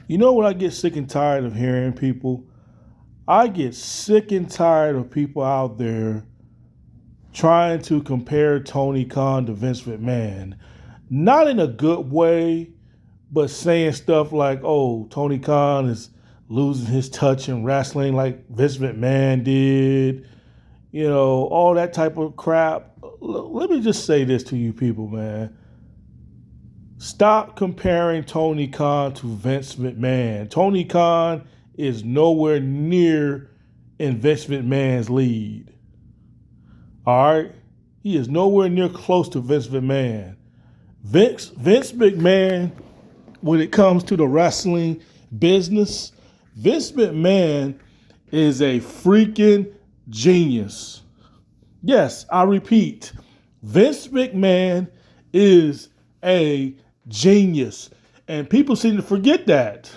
You know what I get sick and tired of hearing people? I get sick and tired of people out there trying to compare Tony Khan to Vince McMahon. Not in a good way, but saying stuff like, oh, Tony Khan is losing his touch in wrestling like Vince McMahon did. All that type of crap. Let me just say this to you people, man. Stop comparing Tony Khan to Vince McMahon. Tony Khan is nowhere near in Vince McMahon's lead. All right? He is nowhere near close to Vince McMahon. Vince McMahon, when it comes to the wrestling business, Vince McMahon is a freaking genius. Yes, I repeat, Vince McMahon is a genius. And people seem to forget that.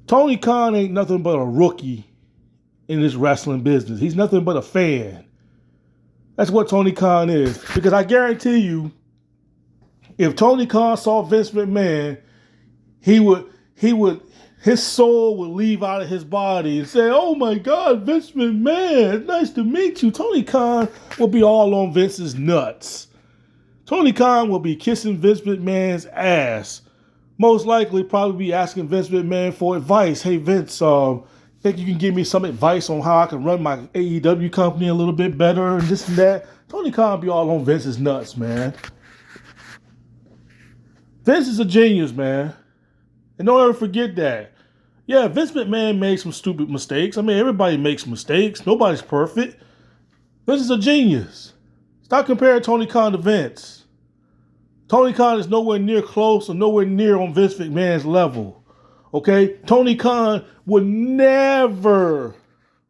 Tony Khan ain't nothing but a rookie in this wrestling business. He's nothing but a fan. That's what Tony Khan is. Because I guarantee you, if Tony Khan saw Vince McMahon, his soul would leave out of his body and say, oh my God, Vince McMahon, nice to meet you. Tony Khan will be all on Vince's nuts. Tony Khan will be kissing Vince McMahon's ass. Most likely probably be asking Vince McMahon for advice. Hey Vince, think you can give me some advice on how I can run my AEW company a little bit better and this and that. Tony Khan be all on Vince's nuts, man. Vince is a genius, man. And don't ever forget that. Yeah, Vince McMahon made some stupid mistakes. I mean, everybody makes mistakes. Nobody's perfect. Vince is a genius. Stop comparing Tony Khan to Vince. Tony Khan is nowhere near close or nowhere near on Vince McMahon's level. Okay? Tony Khan would never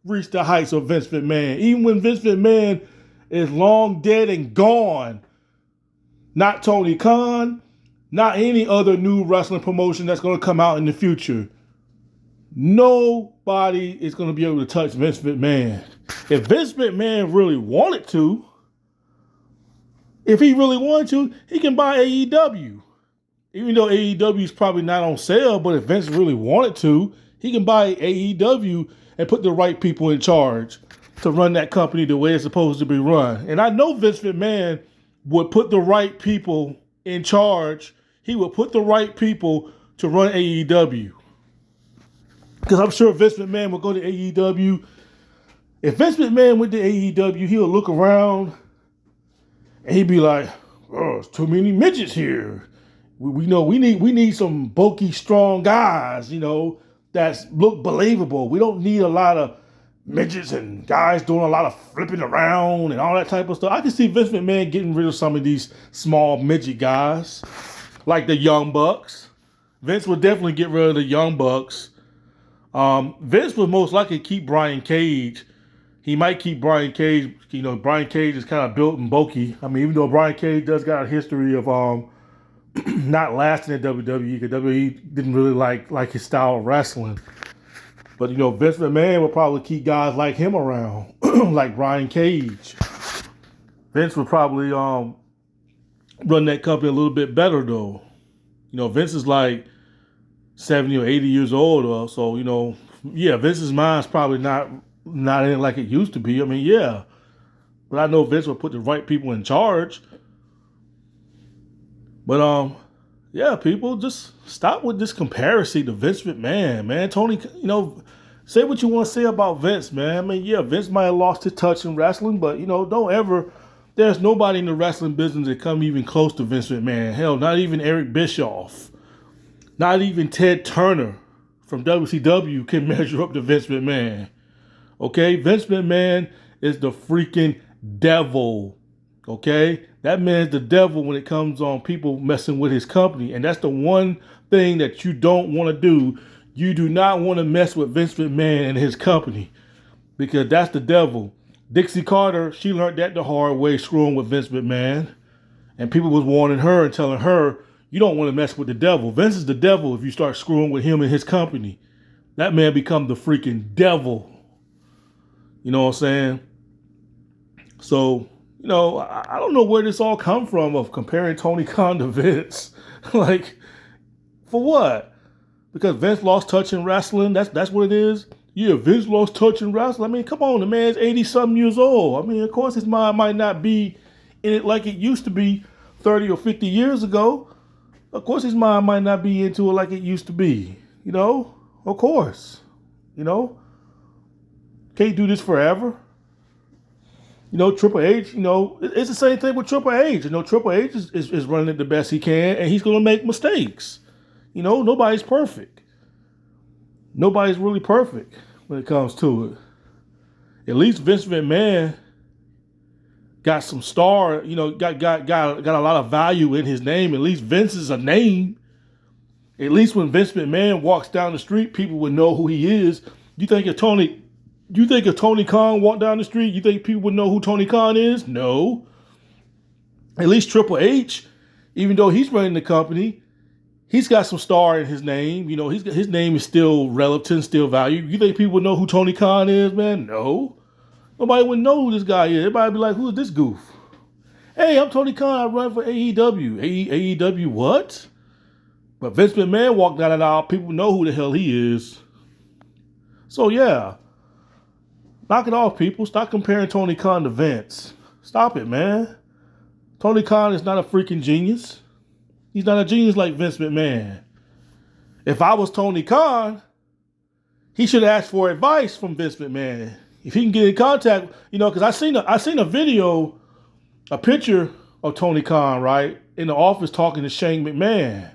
reach the heights of Vince McMahon. Even when Vince McMahon is long dead and gone. Not Tony Khan, not any other new wrestling promotion that's going to come out in the future. Nobody is going to be able to touch Vince McMahon. If Vince McMahon really wanted to, he can buy AEW. Even though AEW is probably not on sale, but if Vince really wanted to, he can buy AEW and put the right people in charge to run that company the way it's supposed to be run. And I know Vince McMahon would put the right people in charge. He would put the right people to run AEW. Because I'm sure Vince McMahon would go to AEW. If Vince McMahon went to AEW, he would look around and he'd be like, oh, there's too many midgets here. We need some bulky, strong guys, that look believable. We don't need a lot of midgets and guys doing a lot of flipping around and all that type of stuff. I can see Vince McMahon getting rid of some of these small midget guys, like the Young Bucks. Vince would definitely get rid of the Young Bucks. Vince would most likely keep Brian Cage. He might keep Brian Cage. Brian Cage is kind of built and bulky. I mean, even though Brian Cage does got a history of not lasting in WWE, because WWE didn't really like his style of wrestling. But Vince McMahon would probably keep guys like him around, like Brian Cage. Vince would probably run that company a little bit better though. Vince is like 70 or 80 years old, so Vince's mind's probably not in like it used to be. I mean, yeah. But I know Vince will put the right people in charge. But people, just stop with this comparison to Vince McMahon, man. Tony, say what you want to say about Vince, man. I mean, yeah, Vince might have lost his touch in wrestling, but don't ever. There's nobody in the wrestling business that come even close to Vince McMahon. Hell, not even Eric Bischoff. Not even Ted Turner from WCW can measure up to Vince McMahon. Okay? Vince McMahon is the freaking devil. Okay? That man's the devil when it comes on people messing with his company. And that's the one thing that you don't want to do. You do not want to mess with Vince McMahon and his company. Because that's the devil. Dixie Carter, she learned that the hard way, screwing with Vince McMahon. And people was warning her and telling her, you don't want to mess with the devil. Vince is the devil if you start screwing with him and his company. That man becomes the freaking devil. You know what I'm saying? So, I don't know where this all come from of comparing Tony Khan to Vince. Like, for what? Because Vince lost touch in wrestling. That's what it is. Yeah, Vince lost touch in wrestling. I mean, come on, the man's 80-something years old. I mean, of course his mind might not be in it like it used to be 30 or 50 years ago. Of course his mind might not be into it like it used to be. You know? Of course. You know? Can't do this forever. You know, Triple H, you know, it's the same thing with Triple H. You know, Triple H is running it the best he can, and he's going to make mistakes. You know, nobody's perfect. Nobody's really perfect when it comes to it. At least Vince McMahon got some star, you know, got a lot of value in his name. At least Vince is a name. At least when Vince McMahon walks down the street, people would know who he is. You think if Tony Khan walked down the street, you think people would know who Tony Khan is? No. At least Triple H, even though he's running the company, he's got some star in his name. You know, his name is still relevant, still valued. You think people would know who Tony Khan is, man? No. Nobody would know who this guy is. Everybody would be like, who is this goof? Hey, I'm Tony Khan. I run for AEW. AEW what? But Vince McMahon walked down that aisle. People know who the hell he is. So, yeah. Knock it off, people. Stop comparing Tony Khan to Vince. Stop it, man. Tony Khan is not a freaking genius. He's not a genius like Vince McMahon. If I was Tony Khan, he should ask for advice from Vince McMahon. If he can get in contact, you know, because I seen a video, a picture of Tony Khan, right, in the office talking to Shane McMahon.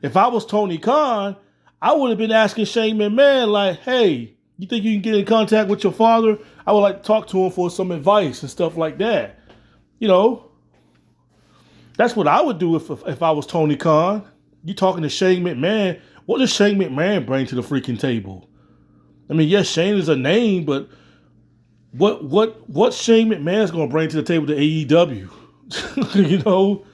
If I was Tony Khan, I would have been asking Shane McMahon, like, hey, you think you can get in contact with your father? I would like to talk to him for some advice and stuff like that. You know, that's what I would do if I was Tony Khan. You talking to Shane McMahon. What does Shane McMahon bring to the freaking table? I mean, yes, Shane is a name, but what Shane McMahon's going to bring to the table to AEW? You know,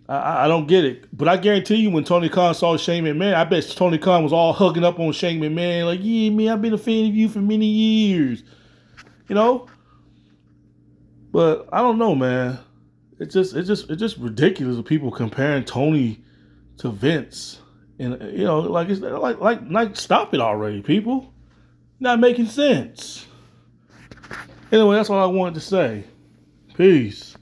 I don't get it. But I guarantee you when Tony Khan saw Shane McMahon, I bet Tony Khan was all hugging up on Shane McMahon like, yeah, man, I've been a fan of you for many years. You know? But I don't know, man. It's just ridiculous of people comparing Tony to Vince. And you know, like it's like stop it already, people. Not making sense. Anyway, that's all I wanted to say. Peace.